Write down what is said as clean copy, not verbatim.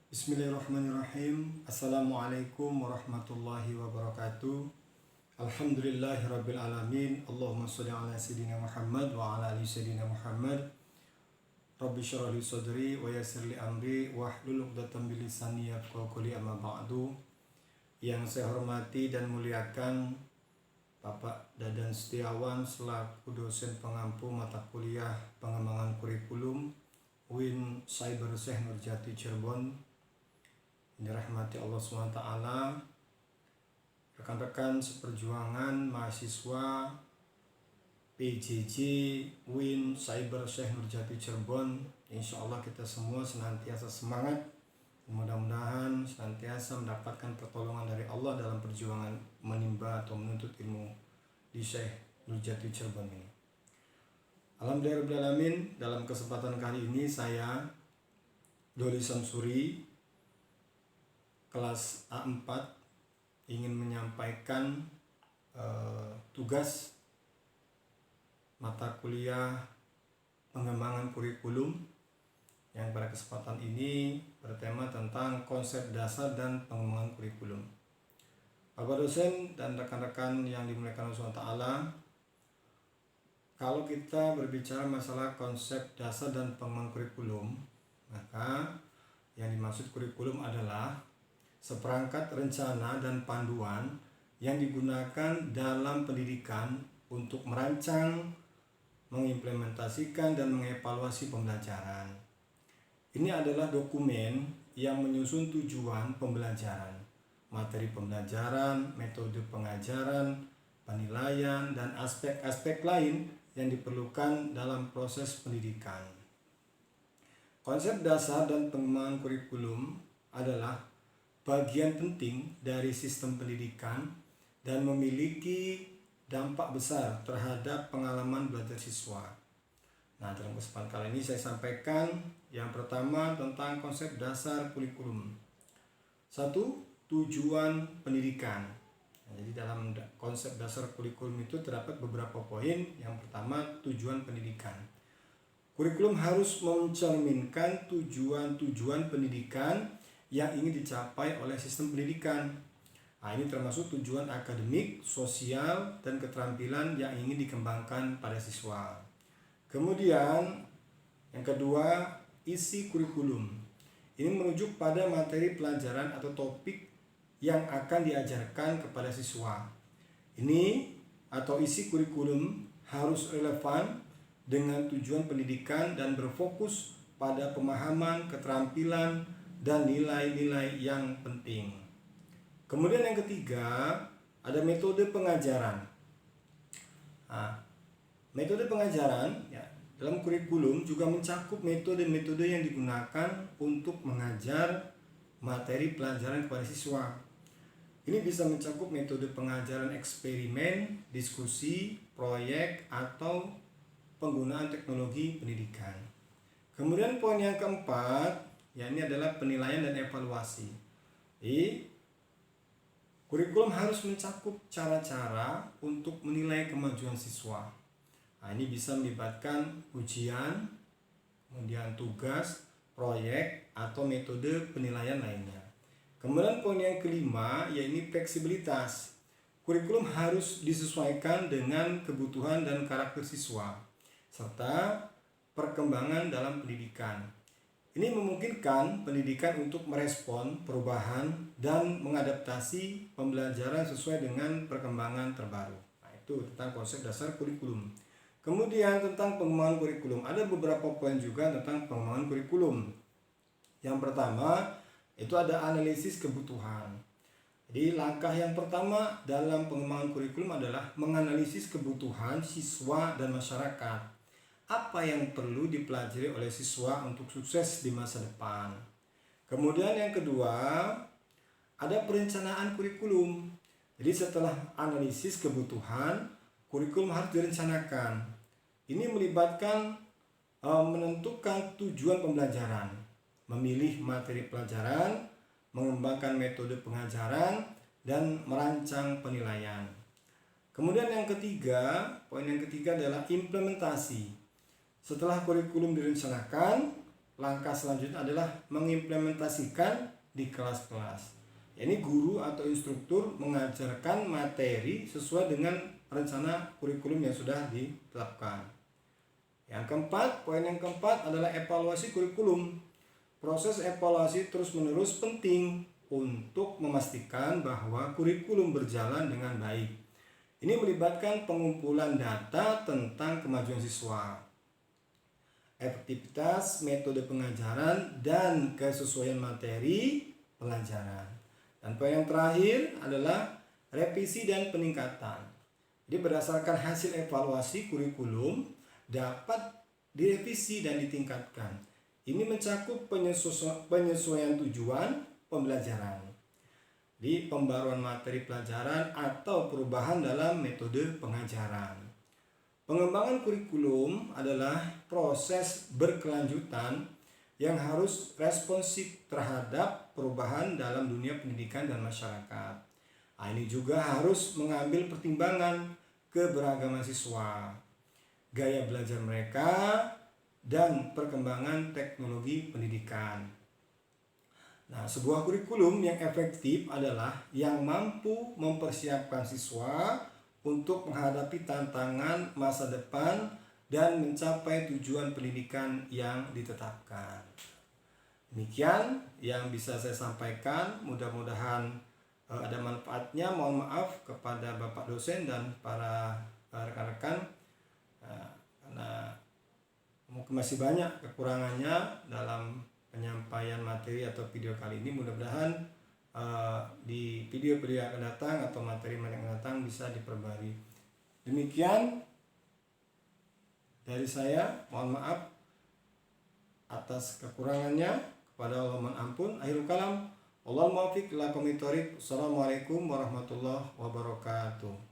Bismillahirrahmanirrahim. Assalamualaikum warahmatullahi wabarakatuh. Alhamdulillahirabbil alamin. Allahumma shalli ala sayyidina Muhammad wa ala ali sayyidina Muhammad. Rabbi shrah li sadri wa yassir li amri wahlul 'uqdatam min lisani yafqahu qawli, amma ba'du. Yang saya hormati dan muliakan Bapak Dadan Setiawan selaku dosen pengampu mata kuliah pengembangan kurikulum UIN Cyber Syekh Nurjati Cirebon. Ini rahmati Allah SWT. Rekan-rekan seperjuangan mahasiswa PJJ UIN Cyber Syekh Nurjati Cirebon, insya Allah kita semua senantiasa semangat. Mudah-mudahan senantiasa mendapatkan pertolongan dari Allah dalam perjuangan menimba atau menuntut ilmu di Syekh Nurjati Cirebon ini. Alhamdulillahirrahmanirrahim. Dalam kesempatan kali ini saya Doli Samsuri kelas A4 ingin menyampaikan tugas mata kuliah pengembangan kurikulum yang pada kesempatan ini bertema tentang konsep dasar dan pengembangan kurikulum. Bapak dosen dan rekan-rekan yang dimuliakan Allah SWT, kalau kita berbicara masalah konsep dasar dan pengembangan kurikulum, maka yang dimaksud kurikulum adalah seperangkat rencana dan panduan yang digunakan dalam pendidikan untuk merancang, mengimplementasikan, dan mengevaluasi pembelajaran. Ini adalah dokumen yang menyusun tujuan pembelajaran, materi pembelajaran, metode pengajaran, penilaian, dan aspek-aspek lain yang diperlukan dalam proses pendidikan. Konsep dasar dan pengembangan kurikulum adalah bagian penting dari sistem pendidikan dan memiliki dampak besar terhadap pengalaman belajar siswa. Nah, dalam kesempatan kali ini saya sampaikan yang pertama tentang konsep dasar kurikulum. 1. Tujuan pendidikan. Jadi dalam konsep dasar kurikulum itu terdapat beberapa poin. Yang pertama, tujuan pendidikan. Kurikulum harus mencerminkan tujuan-tujuan pendidikan yang ingin dicapai oleh sistem pendidikan. Nah, ini termasuk tujuan akademik, sosial, dan keterampilan yang ingin dikembangkan pada siswa. Kemudian, yang kedua, isi kurikulum. Ini merujuk pada materi pelajaran atau topik yang akan diajarkan kepada siswa. Ini atau isi kurikulum harus relevan dengan tujuan pendidikan dan berfokus pada pemahaman, keterampilan, dan nilai-nilai yang penting. Kemudian yang ketiga, ada metode pengajaran. Nah, metode pengajaran ya, dalam kurikulum juga mencakup metode-metode yang digunakan untuk mengajar materi pelajaran kepada siswa. Ini bisa mencakup metode pengajaran eksperimen, diskusi, proyek, atau penggunaan teknologi pendidikan. Kemudian poin yang keempat, ya ini adalah penilaian dan evaluasi. Jadi, kurikulum harus mencakup cara-cara untuk menilai kemajuan siswa. Nah, ini bisa melibatkan ujian, kemudian tugas, proyek, atau metode penilaian lainnya. Kemudian poin yang kelima, yaitu fleksibilitas. Kurikulum harus disesuaikan dengan kebutuhan dan karakter siswa, serta perkembangan dalam pendidikan. Ini memungkinkan pendidikan untuk merespon perubahan dan mengadaptasi pembelajaran sesuai dengan perkembangan terbaru. Nah, itu tentang konsep dasar kurikulum. Kemudian tentang pengembangan kurikulum, ada beberapa poin juga tentang pengembangan kurikulum. Yang pertama, itu ada analisis kebutuhan. Jadi langkah yang pertama dalam pengembangan kurikulum adalah menganalisis kebutuhan siswa dan masyarakat. Apa yang perlu dipelajari oleh siswa untuk sukses di masa depan. Kemudian yang kedua, ada perencanaan kurikulum. Jadi setelah analisis kebutuhan, kurikulum harus direncanakan. Ini melibatkan menentukan tujuan pembelajaran, memilih materi pelajaran, mengembangkan metode pengajaran, dan merancang penilaian. Kemudian yang ketiga, poin yang ketiga adalah implementasi. Setelah kurikulum direncanakan, langkah selanjutnya adalah mengimplementasikan di kelas-kelas. Ini guru atau instruktur mengajarkan materi sesuai dengan rencana kurikulum yang sudah ditetapkan. Poin yang keempat adalah evaluasi kurikulum. Proses evaluasi terus-menerus penting untuk memastikan bahwa kurikulum berjalan dengan baik. Ini melibatkan pengumpulan data tentang kemajuan siswa, efektivitas metode pengajaran, dan kesesuaian materi pelajaran. Dan poin yang terakhir adalah revisi dan peningkatan. Jadi berdasarkan hasil evaluasi kurikulum dapat direvisi dan ditingkatkan. Ini mencakup penyesuaian tujuan pembelajaran, di pembaruan materi pelajaran atau perubahan dalam metode pengajaran. Pengembangan kurikulum adalah proses berkelanjutan yang harus responsif terhadap perubahan dalam dunia pendidikan dan masyarakat. Ini juga harus mengambil pertimbangan keberagaman siswa, gaya belajar mereka, dan perkembangan teknologi pendidikan. Sebuah kurikulum yang efektif adalah yang mampu mempersiapkan siswa untuk menghadapi tantangan masa depan dan mencapai tujuan pendidikan yang ditetapkan. Demikian yang bisa saya sampaikan, mudah-mudahan ada manfaatnya. Mohon maaf kepada Bapak dosen dan para rekan-rekan karena mungkin masih banyak kekurangannya dalam penyampaian materi atau video kali ini. Mudah-mudahan di video-video yang akan datang atau materi yang akan datang bisa diperbarui. Demikian dari saya, mohon maaf atas kekurangannya, kepada Allah mohon ampun. Akhirul kalam, Wallahul muwaffiq ila aqwamit thoriq. Assalamualaikum warahmatullahi wabarakatuh.